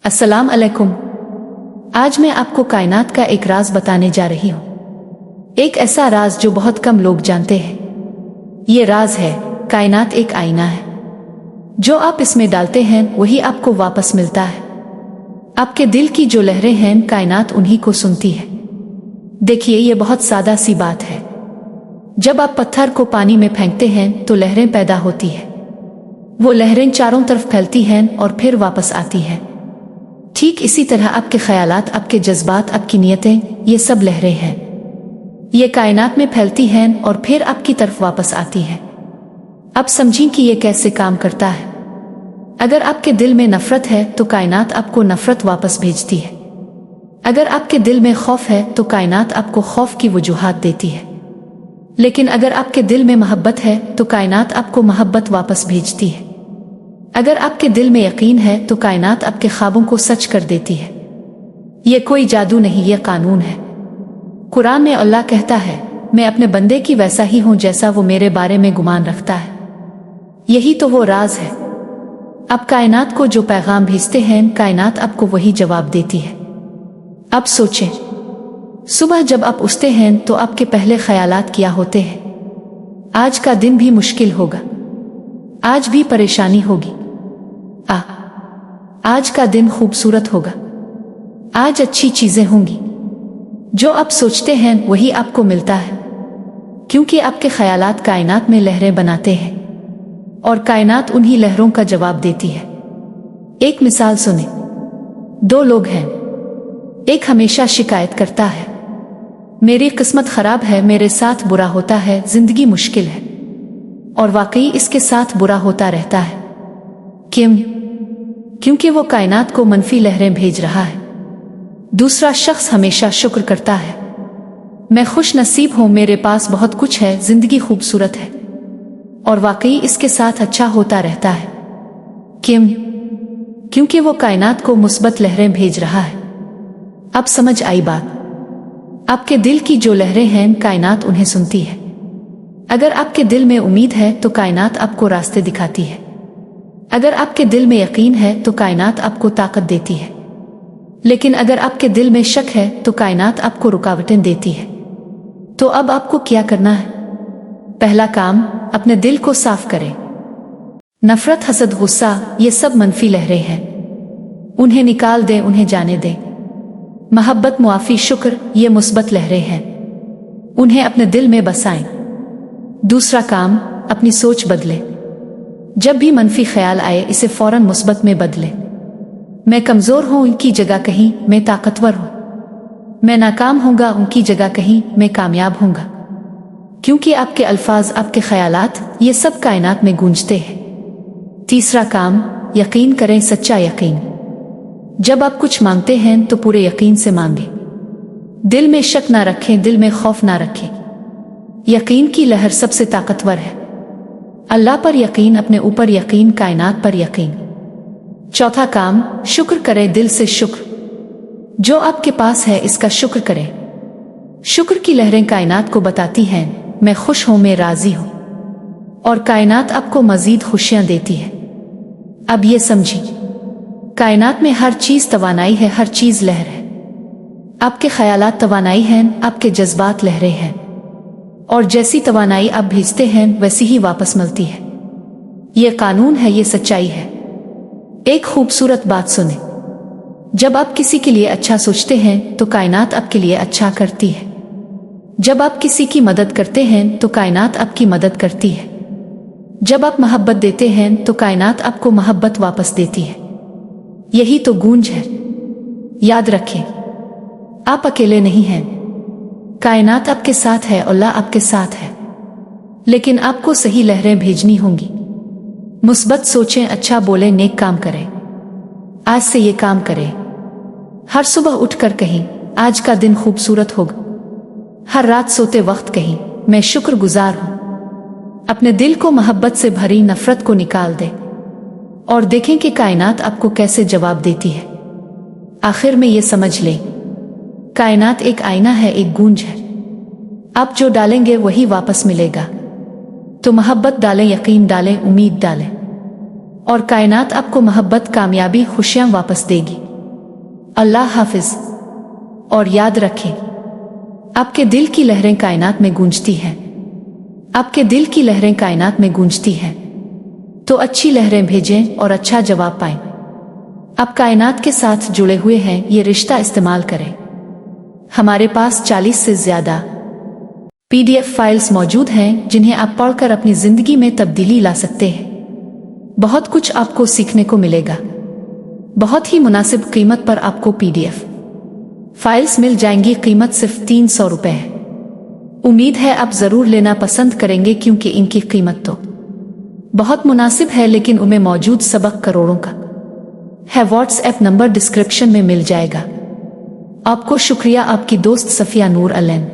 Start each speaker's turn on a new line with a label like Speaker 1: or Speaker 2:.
Speaker 1: अस्सलाम अलैकुम। आज मैं आपको कायनात का एक राज बताने जा रही हूँ। एक ऐसा राज जो बहुत कम लोग जानते हैं। ये राज है, कायनात एक आईना है। जो आप इसमें डालते हैं वही आपको वापस मिलता है। आपके दिल की जो लहरें हैं कायनात उन्हीं को सुनती है। देखिए, ये बहुत सादा सी बात है। जब आप पत्थर को पानी में फेंकते हैं तो लहरें पैदा होती है। वो लहरें चारों तरफ फैलती हैं और फिर वापस आती हैं। ठीक इसी तरह आपके ख्यालात, आपके जज्बात, आपकी नीयतें, ये सब लहरें हैं। ये कायनात में फैलती हैं और फिर आपकी तरफ वापस आती हैं। अब समझें कि ये कैसे काम करता है। अगर आपके दिल में नफरत है तो कायनात आपको नफरत वापस भेजती है। अगर आपके दिल में खौफ है तो कायनात आपको खौफ की वजूहात देती है। लेकिन अगर आपके दिल में मोहब्बत है तो कायनात आपको मोहब्बत वापस भेजती है। अगर आपके दिल में यकीन है तो कायनात आपके ख्वाबों को सच कर देती है। ये कोई जादू नहीं, ये कानून है। कुरान में अल्लाह कहता है, मैं अपने बंदे की वैसा ही हूं जैसा वो मेरे बारे में गुमान रखता है। यही तो वो राज है। आप कायनात को जो पैगाम भेजते हैं कायनात आपको वही जवाब देती है। अब सोचें, सुबह जब आप उठते हैं तो आपके पहले ख्यालात क्या होते हैं? आज का दिन भी मुश्किल होगा, आज भी परेशानी होगी। आज का दिन खूबसूरत होगा, आज अच्छी चीजें होंगी। जो आप सोचते हैं वही आपको मिलता है, क्योंकि आपके ख्यालात कायनात में लहरें बनाते हैं और कायनात उन्हीं लहरों का जवाब देती है। एक मिसाल सुने। दो लोग हैं। एक हमेशा शिकायत करता है, मेरी किस्मत खराब है, मेरे साथ बुरा होता है, जिंदगी मुश्किल है। और वाकई इसके साथ बुरा होता रहता है। क्यों? क्योंकि वो कायनात को मनफी लहरें भेज रहा है। दूसरा शख्स हमेशा शुक्र करता है, मैं खुश नसीब हूं, मेरे पास बहुत कुछ है, जिंदगी खूबसूरत है। और वाकई इसके साथ अच्छा होता रहता है। क्यों? क्योंकि वो कायनात को मुस्बत लहरें भेज रहा है। अब समझ आई बात। आपके दिल की जो लहरें हैं कायनात उन्हें सुनती है। अगर आपके दिल में उम्मीद है तो कायनात आपको रास्ते दिखाती है। अगर आपके दिल में यकीन है तो कायनात आपको ताकत देती है। लेकिन अगर आपके दिल में शक है तो कायनात आपको रुकावटें देती है। तो अब आपको क्या करना है? पहला काम, अपने दिल को साफ करें। नफरत, हसद, गुस्सा, ये सब मनफी लहरें हैं। उन्हें निकाल दें, उन्हें जाने दें। मोहब्बत, मुआफी, शुक्र, ये मुस्बत लहरें हैं। उन्हें अपने दिल में बसाएं। दूसरा काम, अपनी सोच बदलें। जब भी मनफी ख्याल आए इसे फौरन मुस्बत में बदलें। मैं कमजोर हूं, उनकी जगह कहीं मैं ताकतवर हूं। मैं नाकाम होऊंगा, उनकी जगह कहीं मैं कामयाब होऊंगा। क्योंकि आपके अल्फाज, आपके ख्यालात, ये सब कायनात में गूंजते हैं। तीसरा काम, यकीन करें, सच्चा यकीन। जब आप कुछ मांगते हैं तो पूरे यकीन से मांगें। दिल में शक ना रखें, दिल में खौफ ना रखें। यकीन की लहर सबसे ताकतवर है। अल्लाह पर यकीन, अपने ऊपर यकीन, कायनात पर यकीन। चौथा काम, शुक्र करें, दिल से शुक्र। जो आपके पास है इसका शुक्र करें। शुक्र की लहरें कायनात को बताती हैं, मैं खुश हूं, मैं राजी हूं। और कायनात आपको मजीद खुशियां देती है। अब ये समझिए, कायनात में हर चीज तवानाई है, हर चीज लहर है। आपके ख्यालात तवानाई हैं, आपके जज्बात लहरें हैं। और जैसी तवानाई आप भेजते हैं वैसी ही वापस मिलती है। ये कानून है, ये सच्चाई है। एक खूबसूरत बात सुने। जब आप किसी के लिए अच्छा सोचते हैं तो कायनात आपके लिए अच्छा करती है। जब आप किसी की मदद करते हैं तो कायनात आपकी मदद करती है। जब आप मोहब्बत देते हैं तो कायनात आपको मोहब्बत वापस देती है। यही तो गूंज है। याद रखें, आप अकेले नहीं हैं। कायनात आपके साथ है, अल्लाह आपके साथ है। लेकिन आपको सही लहरें भेजनी होंगी। मुस्बत सोचें, अच्छा बोलें, नेक काम करें। आज से ये काम करें। हर सुबह उठकर कहीं, आज का दिन खूबसूरत होगा। हर रात सोते वक्त कहीं, मैं शुक्रगुजार हूं। अपने दिल को मोहब्बत से भरी नफरत को निकाल दें और देखें कि कायनात आपको कैसे जवाब देती है। आखिर में ये समझ लें, कायनात एक आईना है, एक गूंज है। आप जो डालेंगे वही वापस मिलेगा। तो मोहब्बत डालें, यकीन डालें, उम्मीद डालें और कायनात आपको मोहब्बत, कामयाबी, खुशियां वापस देगी। अल्लाह हाफिज। और याद रखें, आपके दिल की लहरें कायनात में गूंजती हैं। आपके दिल की लहरें कायनात में गूंजती हैं, तो अच्छी लहरें भेजें और अच्छा जवाब पाएं। आप कायनात के साथ जुड़े हुए हैं, ये रिश्ता इस्तेमाल करें। हमारे पास 40 से ज़्यादा PDF फाइल्स मौजूद हैं जिन्हें आप पढ़कर अपनी ज़िंदगी में तब्दीली ला सकते हैं। बहुत कुछ आपको सीखने को मिलेगा। बहुत ही मुनासिब कीमत पर आपको PDF फाइल्स मिल जाएंगी। कीमत सिर्फ 300 रुपये है। उम्मीद है आप ज़रूर लेना पसंद करेंगे, क्योंकि इनकी कीमत तो बहुत मुनासिब है, लेकिन उनमें मौजूद सबक करोड़ों का है। व्हाट्सएप नंबर डिस्क्रिप्शन में मिल जाएगा। आपको शुक्रिया। आपकी दोस्त सफिया नूर अलैन।